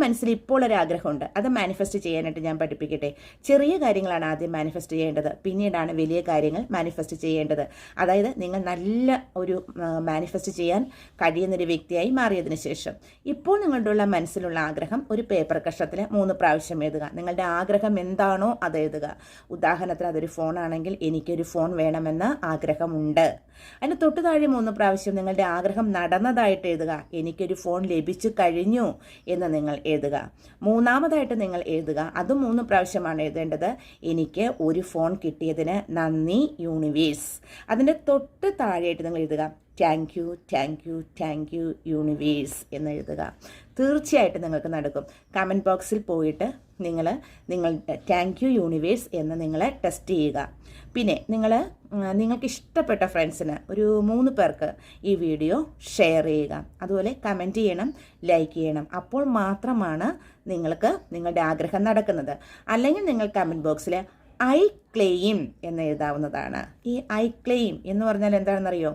മനസ്സിൽ ഇപ്പോൾ ഒരു ആഗ്രഹമുണ്ട്, അത് മാനിഫെസ്റ്റ് ചെയ്യാനായിട്ട് ഞാൻ പഠിപ്പിക്കട്ടെ. ചെറിയ കാര്യങ്ങളാണ് ആദ്യം മാനിഫെസ്റ്റ് ചെയ്യേണ്ടത്, പിന്നീടാണ് വലിയ കാര്യങ്ങൾ മാനിഫെസ്റ്റ് ചെയ്യേണ്ടത്. അതായത് നിങ്ങൾ നല്ല ഒരു മാനിഫെസ്റ്റ് ചെയ്യാൻ കഴിയുന്നൊരു വ്യക്തിയായി മാറിയതിനു ശേഷം ഇപ്പോൾ നിങ്ങളുടെ മനസ്സിലുള്ള ആഗ്രഹം ഒരു പേപ്പർ കഷത്തിൽ 3 പ്രാവശ്യം എഴുതുക. നിങ്ങളുടെ ആഗ്രഹം എന്താണോ അത് എഴുതുക. ഉദാഹരണത്തിന് അതൊരു ഫോണാണെങ്കിൽ എനിക്കൊരു ഫോൺ വേണമെന്ന് ആഗ്രഹമുണ്ട്. അതിന് തൊട്ട് താഴെ 3 പ്രാവശ്യം നിങ്ങളുടെ ആഗ്രഹം നടന്നതായിട്ട് എഴുതുക. എനിക്കൊരു ഫോൺ ലഭിച്ചു കഴിഞ്ഞു എന്ന് നിങ്ങൾ എഴുതുക. മൂന്നാമതായിട്ട് നിങ്ങൾ എഴുതുക, അതും 3 പ്രാവശ്യമാണ് എഴുതേണ്ടത്, എനിക്ക് ഒരു ഫോൺ കിട്ടിയതിന് നന്ദി യൂണിവേഴ്സ്. അതിൻ്റെ തൊട്ട് താഴെയായിട്ട് നിങ്ങൾ എഴുതുക, thank you thank you thank you universe എന്ന് എഴുതുക. തീർച്ചയായിട്ടും നിങ്ങൾക്ക് നടക്കും. കമൻറ്റ് ബോക്സിൽ പോയിട്ട് നിങ്ങൾ താങ്ക് യു യൂണിവേഴ്സ് എന്ന് നിങ്ങൾ ടെസ്റ്റ് ചെയ്യുക. പിന്നെ നിങ്ങൾക്ക് ഇഷ്ടപ്പെട്ട ഫ്രണ്ട്സിന് ഒരു 3 പേർക്ക് ഈ വീഡിയോ ഷെയർ ചെയ്യുക. അതുപോലെ കമൻറ്റ് ചെയ്യണം, ലൈക്ക് ചെയ്യണം. അപ്പോൾ മാത്രമാണ് നിങ്ങൾക്ക് നിങ്ങളുടെ ആഗ്രഹം നടക്കുന്നത്. അല്ലെങ്കിൽ നിങ്ങൾ കമൻറ്റ് ബോക്സിൽ ഐ ക്ലെയിം എന്ന് എഴുതാവുന്നതാണ്. ഈ ഐ ക്ലെയിം എന്ന് പറഞ്ഞാൽ എന്താണെന്നറിയോ?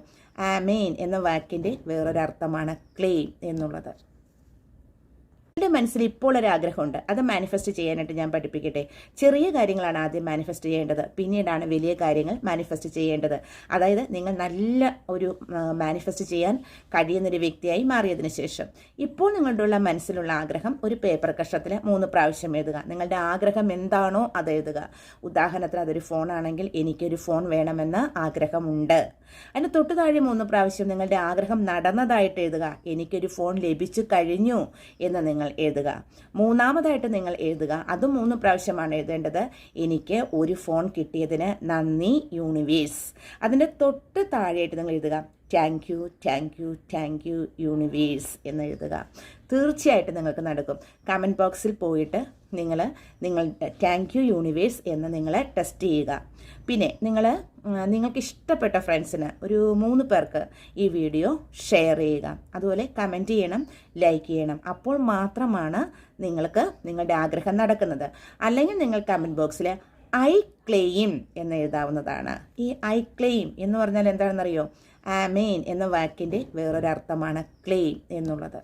ആമേൻ എന്ന വാക്കിൻ്റെ വേറൊരർത്ഥമാണ് ക്ലെയിം എന്നുള്ളത്. എൻ്റെ മനസ്സിൽ ഇപ്പോൾ ഒരു ആഗ്രഹമുണ്ട്, അത് മാനിഫെസ്റ്റ് ചെയ്യാനായിട്ട് ഞാൻ പഠിപ്പിക്കട്ടെ. ചെറിയ കാര്യങ്ങളാണ് ആദ്യം മാനിഫെസ്റ്റ് ചെയ്യേണ്ടത്, പിന്നീടാണ് വലിയ കാര്യങ്ങൾ മാനിഫെസ്റ്റ് ചെയ്യേണ്ടത്. അതായത് നിങ്ങൾ നല്ല ഒരു മാനിഫെസ്റ്റ് ചെയ്യാൻ കഴിയുന്നൊരു വ്യക്തിയായി മാറിയതിനു ശേഷം ഇപ്പോൾ നിങ്ങളുടെ മനസ്സിലുള്ള ആഗ്രഹം ഒരു പേപ്പർ കഷത്തിൽ 3 പ്രാവശ്യം എഴുതുക. നിങ്ങളുടെ ആഗ്രഹം എന്താണോ അത് എഴുതുക. ഉദാഹരണത്തിന് അതൊരു ഫോണാണെങ്കിൽ എനിക്കൊരു ഫോൺ വേണമെന്ന് ആഗ്രഹമുണ്ട്. അതിന് തൊട്ട് താഴെ 3 പ്രാവശ്യം നിങ്ങളുടെ ആഗ്രഹം നടന്നതായിട്ട് എഴുതുക. എനിക്കൊരു ഫോൺ ലഭിച്ചു കഴിഞ്ഞു എന്ന് നിങ്ങൾ എഴുതുക. മൂന്നാമതായിട്ട് നിങ്ങൾ എഴുതുക, അതും 3 പ്രാവശ്യമാണ് എഴുതേണ്ടത്, എനിക്ക് ഒരു ഫോൺ കിട്ടിയതിന് നന്ദി യൂണിവേഴ്സ്. അതിൻ്റെ തൊട്ട് താഴെയായിട്ട് നിങ്ങൾ എഴുതുക, thank you thank you thank you universe എന്ന് എഴുതുക. തീർച്ചയായിട്ടും നിങ്ങൾക്ക് നടക്കും. കമൻറ്റ് ബോക്സിൽ പോയിട്ട് നിങ്ങൾ താങ്ക് യു യൂണിവേഴ്സ് എന്ന് നിങ്ങൾ ടെസ്റ്റ് ചെയ്യുക. പിന്നെ നിങ്ങൾക്ക് ഇഷ്ടപ്പെട്ട ഫ്രണ്ട്സിന് ഒരു 3 പേർക്ക് ഈ വീഡിയോ ഷെയർ ചെയ്യുക. അതുപോലെ കമൻറ്റ് ചെയ്യണം, ലൈക്ക് ചെയ്യണം. അപ്പോൾ മാത്രമാണ് നിങ്ങൾക്ക് നിങ്ങളുടെ ആഗ്രഹം നടക്കുന്നത്. അല്ലെങ്കിൽ നിങ്ങൾ കമൻറ്റ് ബോക്സിൽ ഐ ക്ലെയിം എന്ന് എഴുതാവുന്നതാണ്. ഈ ഐ ക്ലെയിം എന്ന് പറഞ്ഞാൽ എന്താണെന്നറിയോ? ആമേൻ എന്ന വാക്കിൻ്റെ വേറൊരർത്ഥമാണ് ക്ലെയിം എന്നുള്ളത്.